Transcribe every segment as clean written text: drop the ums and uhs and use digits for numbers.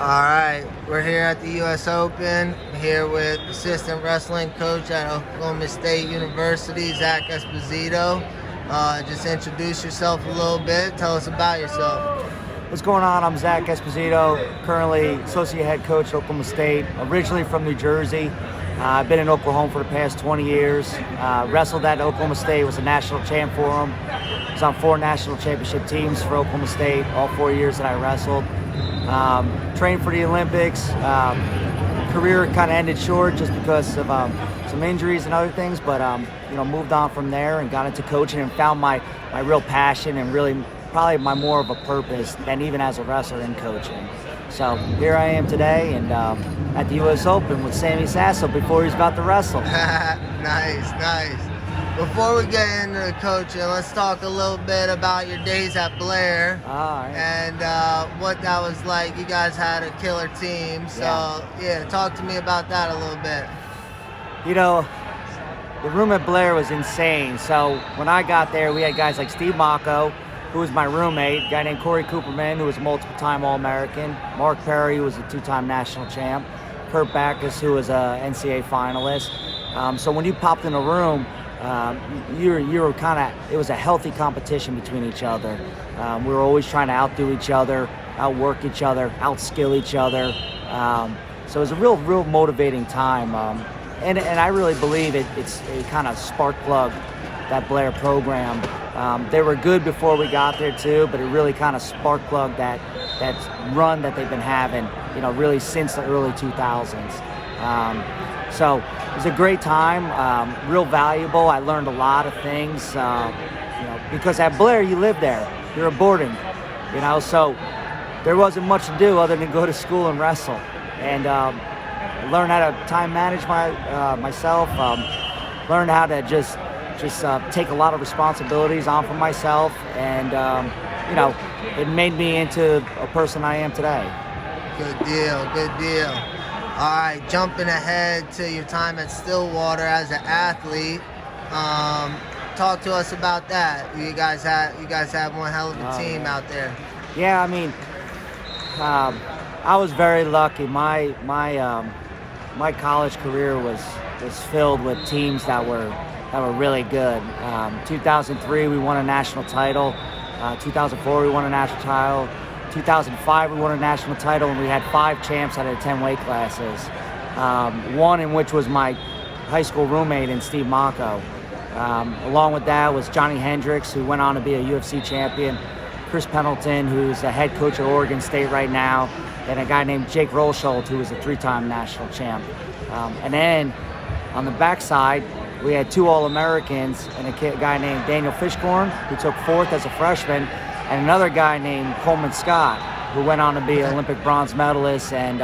All right, we're here at the U.S. Open, here with assistant wrestling coach at Oklahoma State University, Zack Esposito. Just introduce yourself a little bit. Tell us about yourself. What's going on? I'm Zack Esposito, currently associate head coach at Oklahoma State, originally from New Jersey. I've been in Oklahoma for the past 20 years. Wrestled at Oklahoma State, was a national champ for them. Was on 4 national championship teams for Oklahoma State, all 4 years that I wrestled. Trained for the Olympics. Career kind of ended short just because of some injuries and other things, but moved on from there and got into coaching and found my real passion and really probably my more of a purpose than even as a wrestler in coaching. So here I am today and at the U.S. Open with Sammy Sasso before he's about to wrestle. Nice. Before we get into the coaching, let's talk a little bit about your days at Blair. All right. And what that was like. You guys had a killer team, so yeah, talk to me about that a little bit. You know, the room at Blair was insane. So when I got there, we had guys like Steve Mocco, who was my roommate, a guy named Corey Cooperman, who was a multiple-time All-American, Mark Perry, who was a 2-time national champ, Kurt Backus, who was a NCAA finalist. So when you popped in a room, you were kind of, it was a healthy competition between each other. We were always trying to outdo each other, outwork each other, outskill each other. So it was a real motivating time. And I really believe it kind of spark plugged that Blair program. They were good before we got there too, but it really kind of spark plugged that run that they've been having, really since the early 2000s. So it was a great time, real valuable. I learned a lot of things, because at Blair you live there, you're a boarding, so there wasn't much to do other than go to school and wrestle, and learn how to time manage myself, learn how to just take a lot of responsibilities on for myself, and it made me into a person I am today. Good deal. All right, jumping ahead to your time at Stillwater as an athlete, talk to us about that. You guys had one hell of a team out there. Yeah, I mean, I was very lucky. My college career was filled with teams that were really good. 2003, we won a national title. 2004, we won a national title. 2005, we won a national title, and we had 5 champs out of the 10 weight classes. One in which was my high school roommate in Steve Mocco. Along with that was Johnny Hendricks, who went on to be a UFC champion. Chris Pendleton, who's the head coach at Oregon State right now, and a guy named Jake Rolsholt, who was a 3-time national champ. And then on the backside, we had 2 All-Americans and a guy named Daniel Fishcorn, who took 4th as a freshman, and another guy named Coleman Scott, who went on to be an Olympic bronze medalist and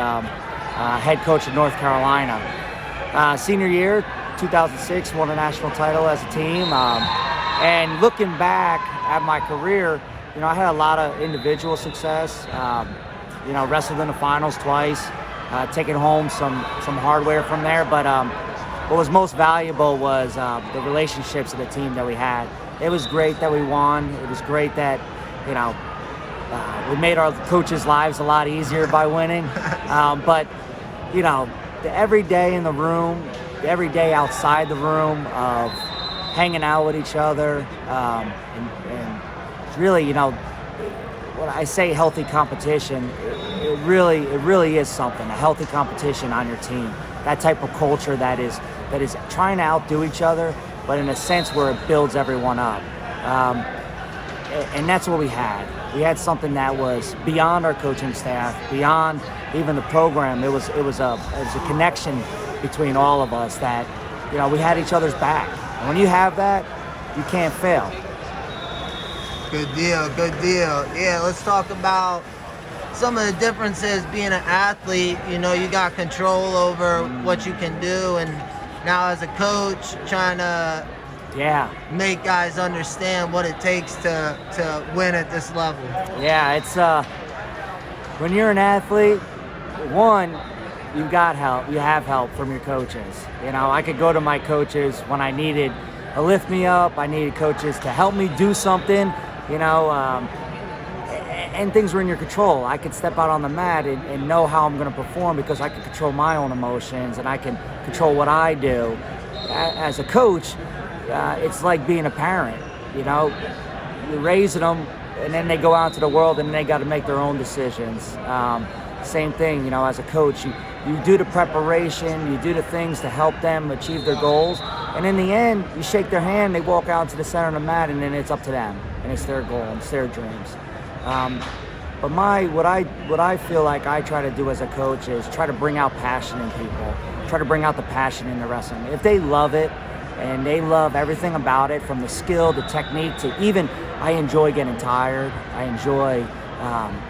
head coach at North Carolina. Senior year, 2006, won a national title as a team. And looking back at my career, I had a lot of individual success. Wrestled in the finals twice, taking home some hardware from there. But what was most valuable was the relationships of the team that we had. It was great that we won. It was great that, we made our coaches' lives a lot easier by winning. But, the every day in the room, the every day outside the room of hanging out with each other, and really, when I say healthy competition, it really is something, a healthy competition on your team. That type of culture that is trying to outdo each other, but in a sense where it builds everyone up. And that's what we had. We had something that was beyond our coaching staff, beyond even the program. It was a connection between all of us that, we had each other's back. And when you have that, you can't fail. Good deal. Yeah, let's talk about some of the differences being an athlete. You got control over what you can do, and now as a coach, trying to make guys understand what it takes to win at this level. Yeah, it's when you're an athlete, one, you've got help. You have help from your coaches. I could go to my coaches when I needed a lift me up. I needed coaches to help me do something. and things were in your control. I could step out on the mat and know how I'm going to perform because I could control my own emotions and I can control what I do. As a coach, it's like being a parent. You know, you're raising them, and then they go out into the world and they got to make their own decisions. Same thing, you know, as a coach, you do the preparation, you do the things to help them achieve their goals, and in the end, you shake their hand, they walk out to the center of the mat, and then it's up to them, and it's their goal, and it's their dreams. But what I feel like I try to do as a coach is try to bring out passion in people, try to bring out the passion in the wrestling. If they love it, and they love everything about it, from the skill, the technique, to even, I enjoy getting tired, I enjoy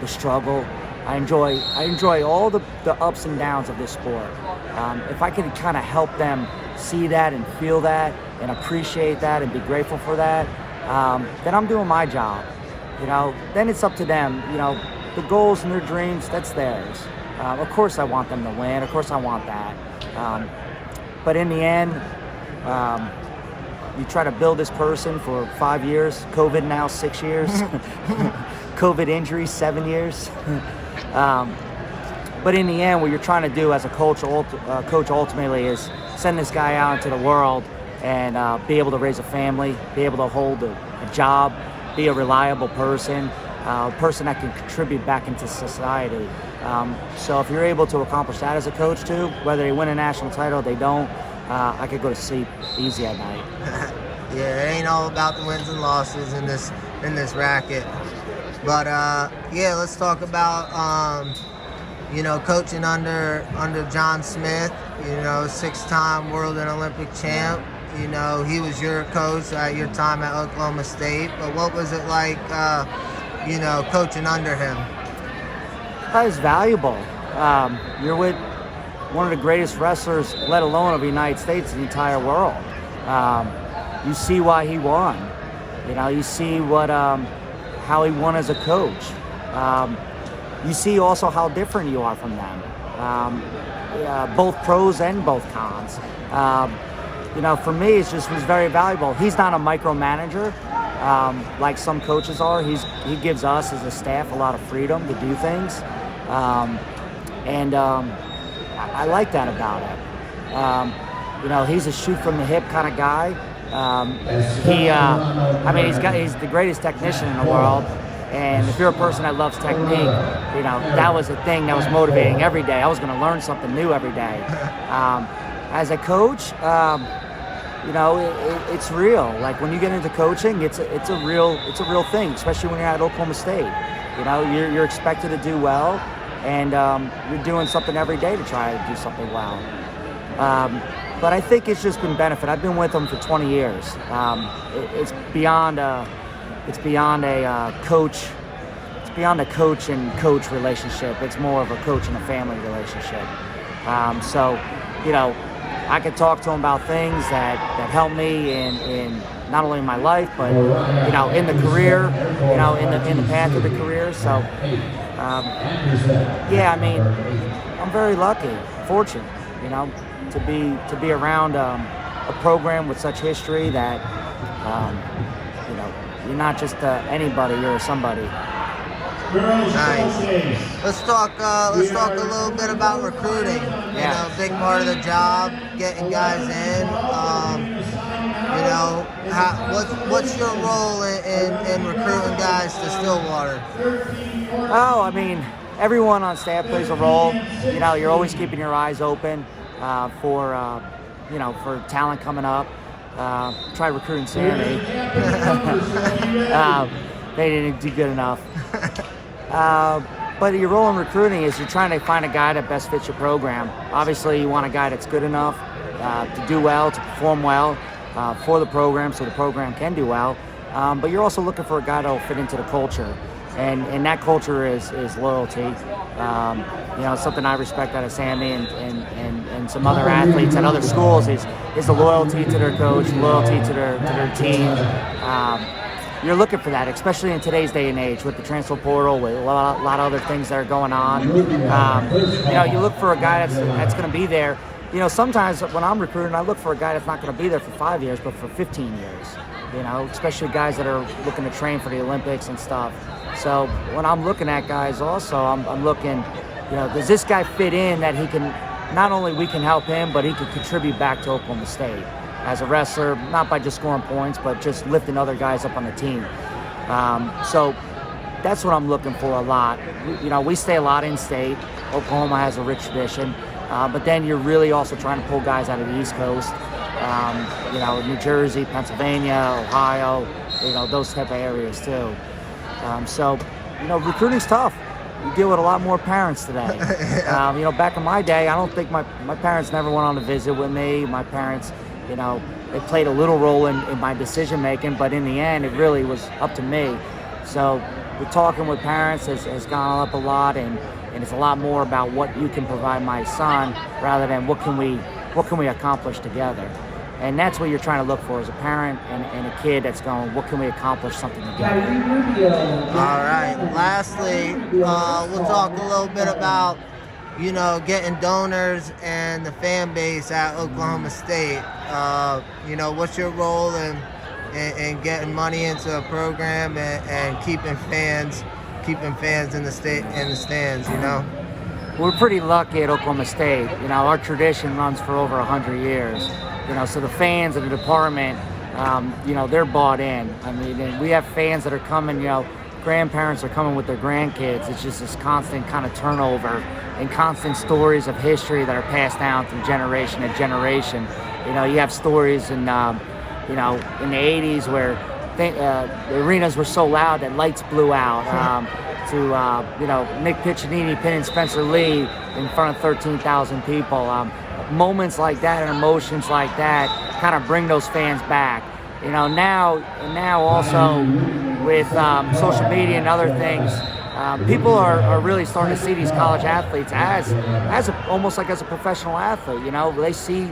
the struggle, I enjoy all the ups and downs of this sport. If I can kind of help them see that and feel that and appreciate that and be grateful for that, then I'm doing my job. You know, then it's up to them. You know, the goals and their dreams, that's theirs. Of course I want them to win. Of course I want that. But in the end, you try to build this person for 5 years. COVID now 6 years. COVID injuries 7 years. But in the end, what you're trying to do as a coach ultimately is send this guy out into the world and be able to raise a family, be able to hold a job, be a reliable person, a person that can contribute back into society. So if you're able to accomplish that as a coach too, whether they win a national title or they don't, I could go to sleep easy at night. Yeah, it ain't all about the wins and losses in this racket. But yeah, let's talk about you know, coaching under John Smith. You know, 6-time world and Olympic champ. You know, he was your coach at your time at Oklahoma State. But what was it like, you know, coaching under him? That is valuable. You're with one of the greatest wrestlers, let alone of the United States, the entire world. You see why he won. You know, you see what how he won as a coach. You see also how different you are from them, both pros and both cons. You know, for me, it was very valuable. He's not a micromanager like some coaches are. He gives us as a staff a lot of freedom to do things, and I like that about him. You know, he's a shoot from the hip kind of guy. I mean, he's the greatest technician in the world. And if you're a person that loves technique, you know, that was a thing that was motivating every day. I was going to learn something new every day. As a coach, you know, it's real. Like when you get into coaching, it's a real thing, especially when you're at Oklahoma State. You know, you're expected to do well, and you're doing something every day to try to do something well. But I think it's just been benefit. I've been with him for 20 years. It's beyond a coach. It's beyond a coach and coach relationship. It's more of a coach and a family relationship. So, you know, I could talk to him about things that help me in not only my life, but, you know, in the career, you know, in the path of the career. So, yeah, I mean, I'm very lucky, fortunate, you know, to be around a program with such history that, you know, you're not just anybody, you're somebody. Nice. Let's talk a little bit about recruiting. You know, big part of the job, getting guys in. You know, what's your role in recruiting guys to Stillwater? Oh, I mean, everyone on staff plays a role. You know, you're always keeping your eyes open for you know, for talent coming up. Try recruiting Sammy. They didn't do good enough. But your role in recruiting is you're trying to find a guy that best fits your program. Obviously, you want a guy that's good enough to do well, to perform well for the program, so the program can do well. But you're also looking for a guy that will fit into the culture. And that culture is loyalty. You know, something I respect out of Sammy and some other athletes at other schools is the loyalty to their coach, loyalty to their team. You're looking for that, especially in today's day and age with the transfer portal, with a lot of other things that are going on. You know, you look for a guy that's going to be there. You know, sometimes when I'm recruiting, I look for a guy that's not going to be there for 5 years, but for 15 years. You know, especially guys that are looking to train for the Olympics and stuff. So when I'm looking at guys also, I'm looking, does this guy fit in that he can, not only we can help him, but he can contribute back to Oklahoma State as a wrestler, not by just scoring points, but just lifting other guys up on the team. So that's what I'm looking for a lot. We stay a lot in state. Oklahoma has a rich tradition, but then you're really also trying to pull guys out of the East Coast. New Jersey, Pennsylvania, Ohio, those type of areas too. So recruiting's tough. You deal with a lot more parents today. Back in my day, I don't think my parents never went on a visit with me. My parents, they played a little role in my decision making, but in the end, it really was up to me. So the talking with parents has gone up a lot, and it's a lot more about what you can provide my son rather than what can we accomplish together. And that's what you're trying to look for as a parent and a kid that's going, what can we accomplish something together? All right. Lastly, we'll talk a little bit about, getting donors and the fan base at Oklahoma State. What's your role in getting money into a program and keeping fans in the stands? We're pretty lucky at Oklahoma State. Our tradition runs for over 100 years. So the fans and the department, they're bought in. I mean, and we have fans that are coming, grandparents are coming with their grandkids. It's just this constant kind of turnover and constant stories of history that are passed down through generation to generation. You have stories in the 80s where the arenas were so loud that lights blew out. Nick Piccinini pinning Spencer Lee in front of 13,000 people. Moments like that and emotions like that kind of bring those fans back. Now also with social media and other things, people are really starting to see these college athletes almost like as a professional athlete.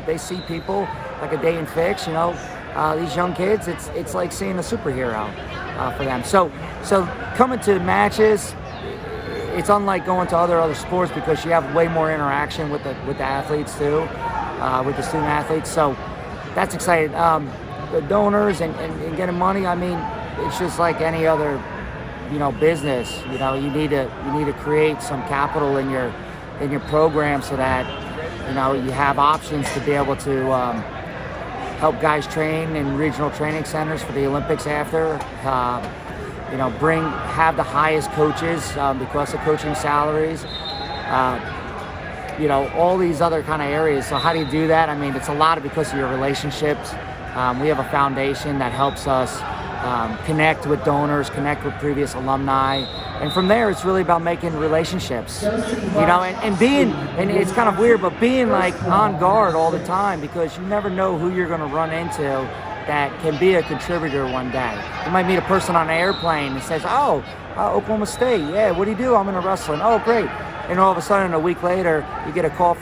They see people like a Dayton Fix. These young kids, it's like seeing a superhero for them. So coming to matches, it's unlike going to other sports because you have way more interaction with the athletes too, with the student athletes. So that's exciting. The donors and getting money. I mean, it's just like any other, business. You need to create some capital in your program so that you have options to be able to help guys train in regional training centers for the Olympics after. Have the highest coaches because of coaching salaries. All these other kind of areas. So how do you do that? I mean, it's a lot because of your relationships. We have a foundation that helps us connect with donors, connect with previous alumni. And from there, it's really about making relationships, and it's kind of weird, but being like on guard all the time because you never know who you're going to run into that can be a contributor one day. You might meet a person on an airplane that says, Oklahoma State, yeah, what do you do? I'm in a wrestling. Oh, great. And all of a sudden, a week later, you get a call from